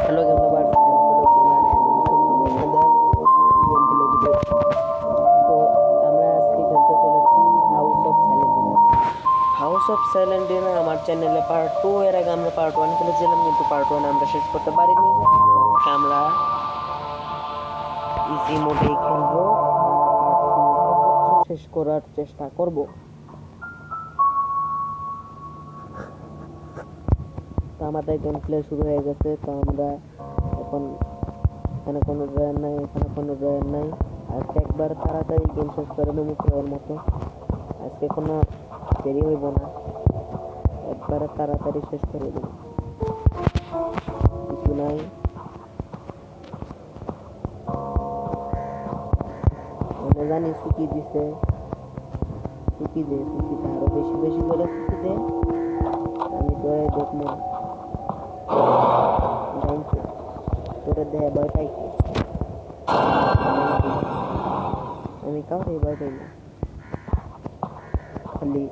Hello game lovers, I am Sodok Kumar and welcome to another gameplay video. তো আমরা আজকে খেলতে চলেছি হাউস অফ স্যালেন্ডিনা। হাউস অফ স্যালেন্ডিনা আমার চ্যানেলে পার্ট 2 এর আগে আমরা পার্ট 1 খেলেছিলাম, কিন্তু পার্ট 1 আমরা শেষ করতে পারিনি। আজকে আমরা ইজি মোডে খেলবো, শেষ করার চেষ্টা করব। তো আমাদের গেম প্লে শুরু হয়ে গেছে। তো আমরা এখন এখানে কোনো ড্রয়ার নাই, এখানে কোনো ড্রয়ার নাই। আজকে একবার তাড়াতাড়ি গেম শেষ করে দেবো প্রয়ের মতো। আজকে কোনো দেরি হইব না, একবারে তাড়াতাড়ি শেষ করে দেবো। কিছু নাই, আমি জানি সুকি দিছে, সুকি দে, সুকিতে আরো বেশি বেশি করে সুকি দে, আমি তোরে দেখবো তোরে দেয় ভয় পাই, আমি কাউরে ভয় পাই না, খালি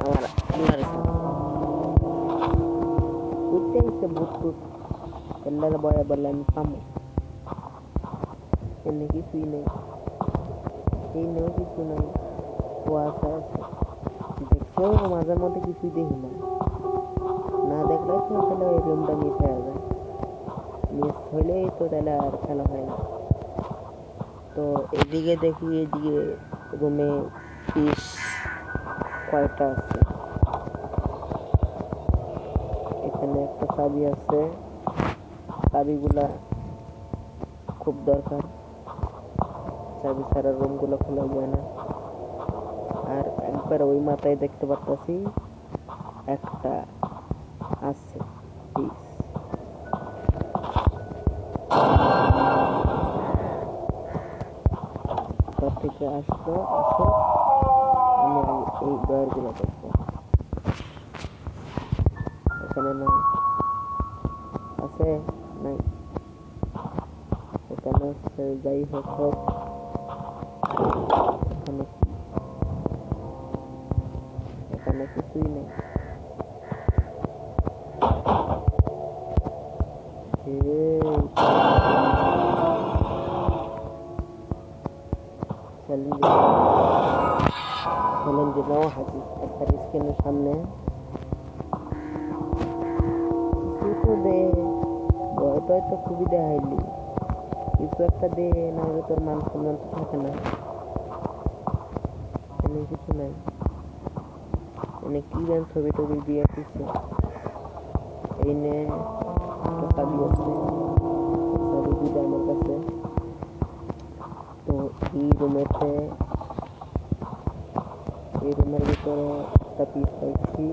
আমার আল্লাহর উঠতে ইচ্ছে বুট টুট আল্লাহর ভয়ে বললে আমি পামো। এমনি কিছুই নেই, এই নেও কিছু নাই, কুয়াশা আছে। দেখছো মাঝে মধ্যে কিছুই দেখি না, না দেখলে তো তাহলে ওই রুমটা মিস হয়ে যায়, মিস হইলেই তো তাহলে আর খেলা হয় না। তো এদিকে দেখি, এদিকে রুমে পিস কয়টা আছে, এখানে একটা চাবি আছে, চাবিগুলা খুব দরকার, চাবি ছাড়া রুমগুলো খোলা যায় না। আর একবার ওই মাথায় দেখতে পাচ্ছি একটা আছে পিস, তার থেকে আসো, আমি এই ডয়ারগুলো দেখবো। এখানে নাই, আছে নাই, এখানে হচ্ছে যাই হোক হোক, এখানে এখানে কিছুই নেই। চ্যালেঞ্জের হাজির একটা স্ক্রিনের সামনে, কিছু দে, ভয় টয় তো খুবই দেখাইলি, কিছু একটা দে, নাহলে তোর মান সম্মান তো থাকে না। এখানে কিছু নাই, এনে কি যেন ছবি টবি দিয়ে দিচ্ছে। এই নে একটা চাবি আছে, চাবি দুইটা আমার কাছে। তো এই রুমেতে, এই রুমের ভিতরে একটা পিস পাইছি,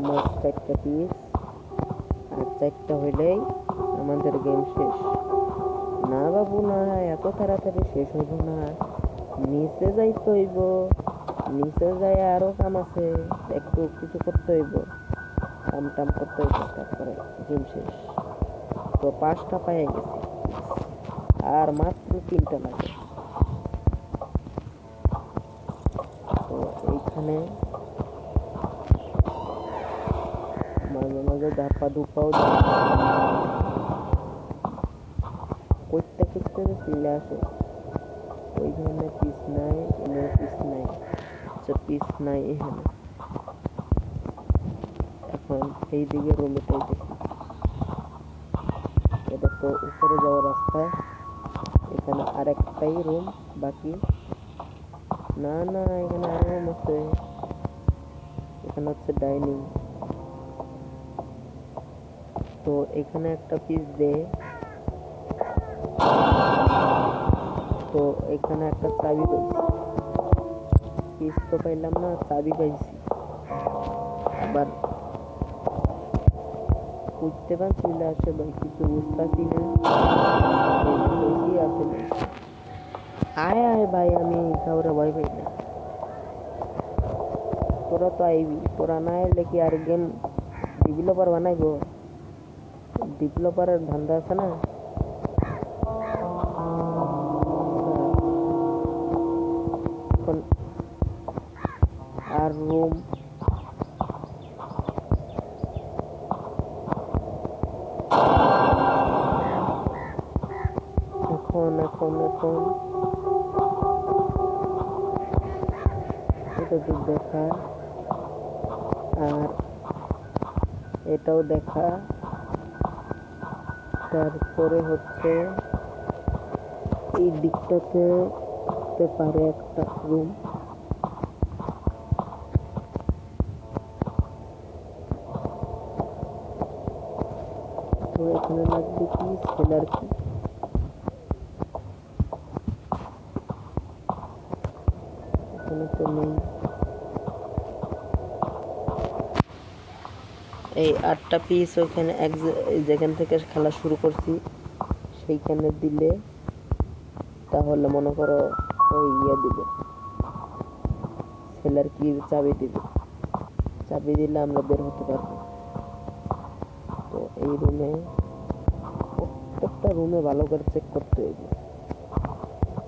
মোট 4টা পিস, আর 4টা হইলেই আমাদের গেম শেষ। না বাবু না, এত তাড়াতাড়ি শেষ হইব না, নিচে যাইতে হইব, নিচে যাই আরো কাম আছে, একটু কিছু করতে হইব, কাম টাম করতে হইব, তারপরে গেম শেষ। তো 5টা পাইয়ে গেছি, আর মাত্র 3টা লাগে। তো এইখানে মাঝে মাঝে ধাপা ধুপাও করতে করতে চলে আসে। ওইখানে পিস নাই, এনে পিস নাই, পিস নাই এখানে। এখন এইদিকে রুমেটাই দেখি, এটা তো উপরে যাওয়ার রাস্তা, এখানে আরেকটাই রুম বাকি। না না, এখানে আরো রুম আছে, এখানে হচ্ছে ডাইনিং। তো এখানে একটা পিস দে, তো এখানে একটা চাবি পাইছি, পিস তো পাইলাম না, চাবি পাইছি। আবার বুঝতে পারছি চলে আসে ভাই, কিছু বুঝতেছি না কি আসলে। আয় আয় ভাই, আমি কাউরে ভয় পাই না, তোরা তো আইবি, তোরা না এলে কি আর গেম ডেভেলপার বানাইবো? ডেভেলপারের ধান্দা আছে না। এখন আর রুম এখন এখন এখন এটা তো দেখা, আর এটাও দেখা। তারপরে হচ্ছে এই দিকটাতে হতে পারে একটা রুম। তো এখানে লাগবে কি সেলার কি, এখানে তো নেই। এই 8টা পিস ওখানে যেখান থেকে খেলা শুরু করছি সেইখানে দিলে তাহলে মনে করো ওই দিবে, সেলার কি চাবি দিবে, চাবি দিলে আমরা বের হতে পারবো। তো এই রুমে প্রত্যেকটা রুমে ভালো করে চেক করতে হবে,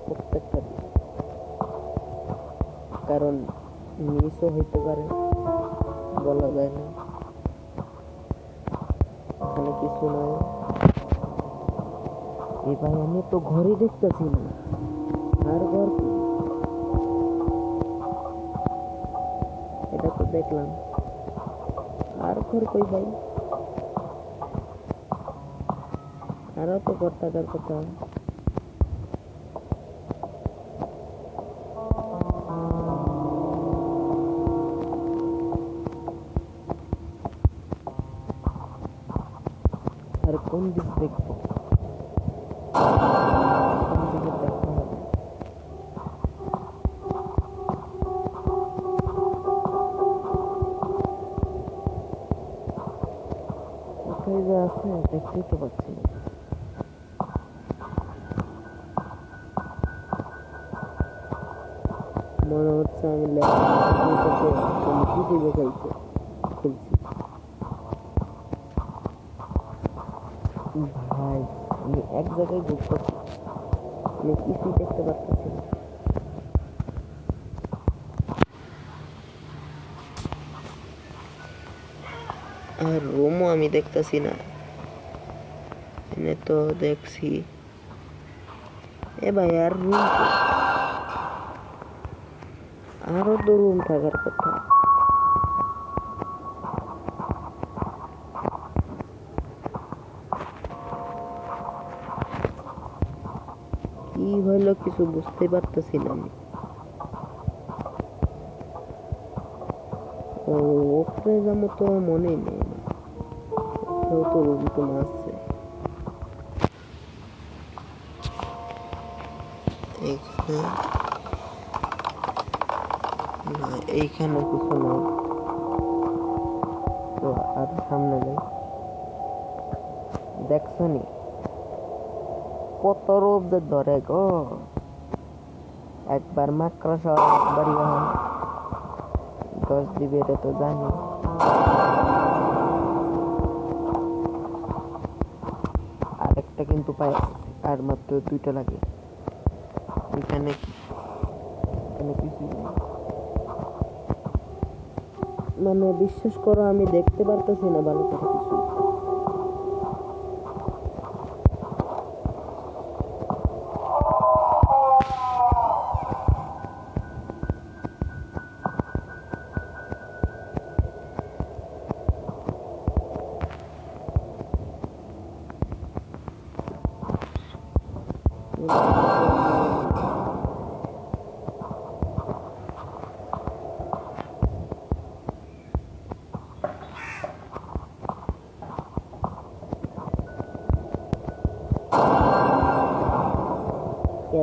প্রত্যেকটা, কারণ মিসও হইতে পারে, বলা যায় না। এখানে কিছু নাই। এই ভাই আমি তো ঘরে দেখতেছি না, আর ঘর কি? এটা তো দেখলাম, আর ঘর কই ভাই? আরো তো ঘর থাকার কথা। আর কোন দিক দেখবো, কোন দিকে দেখা হবে? কোথায় যে আছে দেখতেই তো পাচ্ছি না। মনে হচ্ছে আমি ল্যাপটপে খুলছি। ভাই আমি এক জায়গায় ঘুরতেছি, আমি কিছুই দেখতে পাচ্ছি না। আর রুমও আমি দেখতেছি না, এনে তো দেখছি। এ ভাই আর রুম, আরো তো রুম থাকার কথা। কি হইলো কিছু বুঝতে পারতেছি না আমি। ও ওপরে যাবো তো মনেই নেই, ওপরেও তো রুম তো আছে। এইখানে কিছু নাই, তো আর সামনে যাই। দেখছো নি কত রূপ যে ধরে গো, একবার মাকড়া সহ একবারই হয়, 10 দিবে এটা তো জানি। আরেকটা কিন্তু পাই, আর মাত্র 2টা লাগে। এখানে কিছু মানে বিশ্বাস করো আমি দেখতে পারতেছি না ভালো করে কিছু।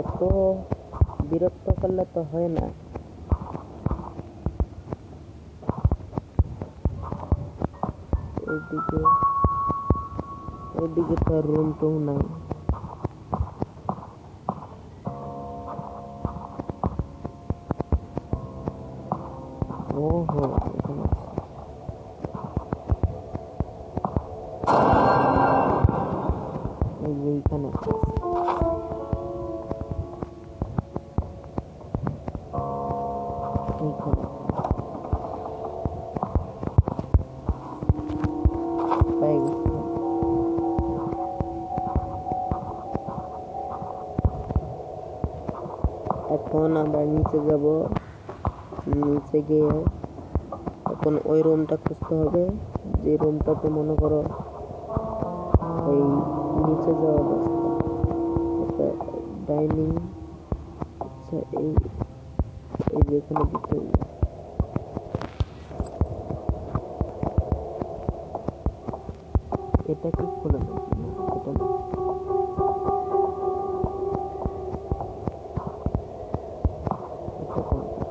এত বিরক্ত করলে তো হয় না। ওইদিকে তো রুম টুম নাই। ওহো এখানে এইখানে পাই গেছি। এখন আমরা নিচে যাব, নিচে গিয়ে এখন ওই রুমটা খুঁজতে হবে যে রুমটাতে মনে করো ওই নিচে যাওয়ার রাস্তা, একটা ডাইনিং। আচ্ছা এই এই যে এখানে দিতে হবে। এটা কি খোলা নাকি? না এটা না। এটা কোনটা?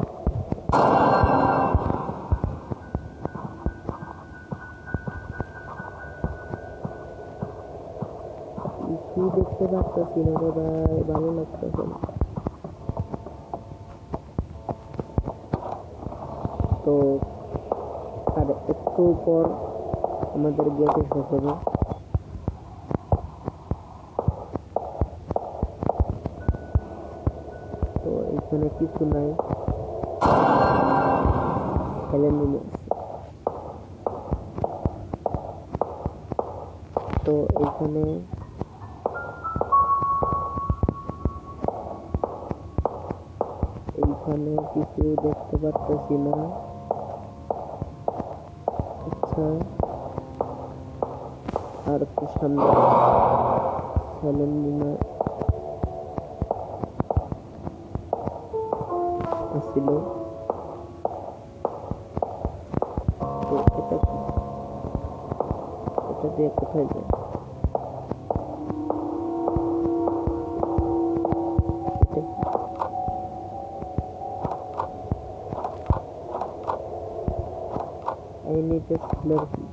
কিছুই দেখতে পারতেছি না রে ভাই, ভালো লাগতেছে না। তো আর একটু পর আমাদের গেটে শেষ হবে। তো এখানে কিছু নাই, হেলেন রুমে আছে। তো এখানে এইখানে কিছু দেখতে পারতেছি না। আচ্ছা আর একটু সামনে হেলেন রুমে ছিল। তো এটা কি? এটা দিয়ে কোথায় যায়? এটা কি? I need a Slurpee।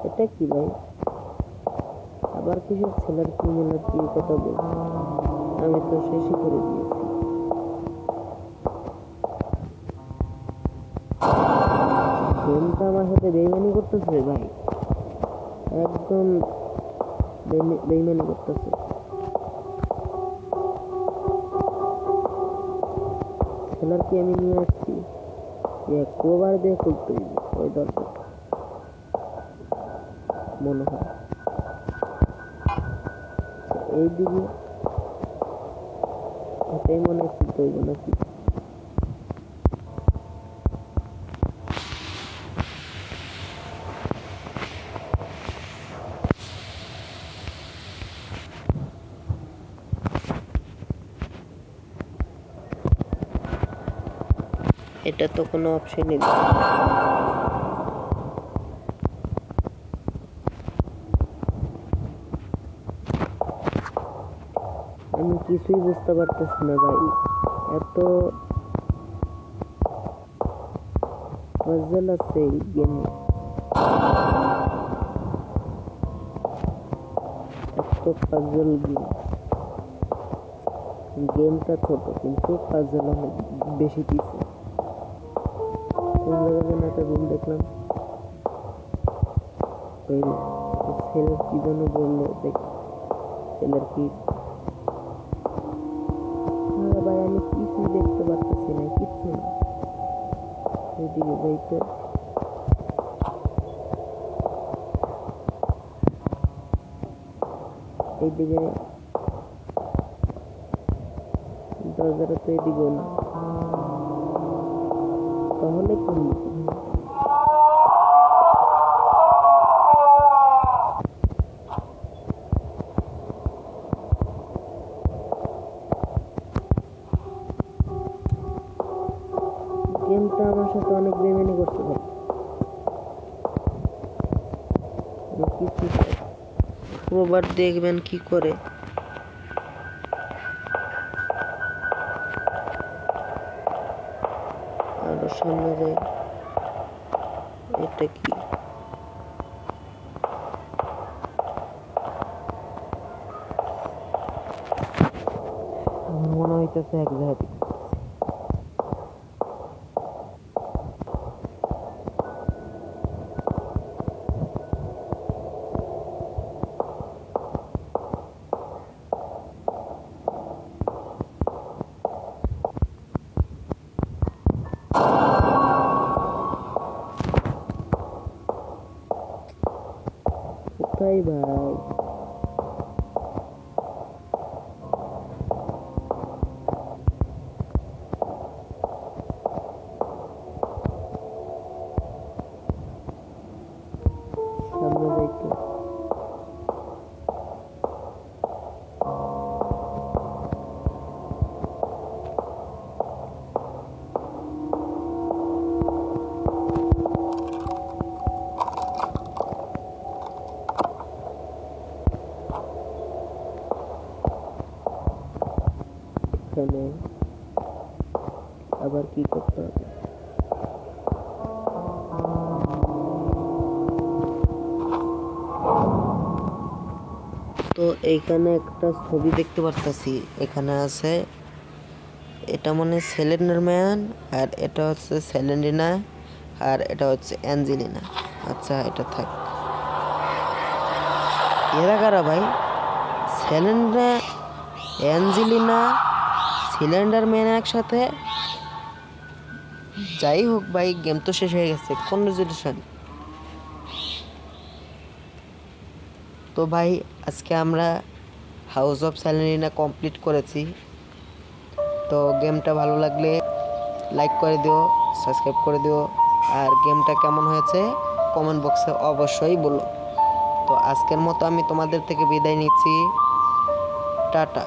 এটা কি ভাই? আবার কিসের Slurpee মিলার কথা বলছি? আমি তো শেষই করে দিয়েছি। গেমটা আমার সাথে বেইমানি করতেছে ভাই, একদম বেইমানি করতেছে। Slurpee আমি নিয়ে আসছি, কোবার দিয়ে খুলতে হইবে ওই দরজা মনে হয়। এইদিকে এটাই মনে হয় খুলতে হইব নাকি? এটা তো কোনো অপশনই নেই। আমি কিছুই বুঝতে পারতেছি না ভাই, এত পাজল আছে এই গেমে, এত পাজল গেম। গেমটা ছোট কিন্তু পাজল অনেক বেশি দিছে। কোন জায়গায় যেন একটা রুম দেখলাম, ছেলের কি যেন বললো, দেখ ছেলের কি ভাই, আমি কিছুই দেখতে পারতেছি না, কিচ্ছু না। এদিকে যাইতে এইদিকে দরজাটা তো এদিকেও না, তাহলে কোন দিকে? গেমটা আমার সাথে অনেক বেমানি করতে ভাই, কিছু প্রবার দেখবেন কি করে। আরো সামনে যাই, এটা কি? আমার মনে হইতেছে এক জায়গা থেকে কোথায় ভাই? এখানে আবার কি করতে হবে? তো এইখানে একটা ছবি দেখতে পারতাছি, এখানে আছে, এটা মনে হয় সেলেন্ডার ম্যান, আর এটা হচ্ছে সেলেন্ডিনা, আর এটা হচ্ছে অ্যাঞ্জেলিনা। আচ্ছা এটা থাক। এরা কারা ভাই? সেলেন্ডার, অ্যাঞ্জেলিনা, সিলিন্ডার ম্যান একসাথে? যাই হোক ভাই, গেম তো শেষ হয়ে গেছে, কনগ্রাচুলেশন। তো ভাই আজকে আমরা হাউস অফ সেলেন্ডিনা কমপ্লিট করেছি। তো গেমটা ভালো লাগলে লাইক করে দিও, সাবস্ক্রাইব করে দিও, আর গেমটা কেমন হয়েছে কমেন্ট বক্সে অবশ্যই বলো। তো আজকের মতো আমি তোমাদের থেকে বিদায় নিচ্ছি, টাটা।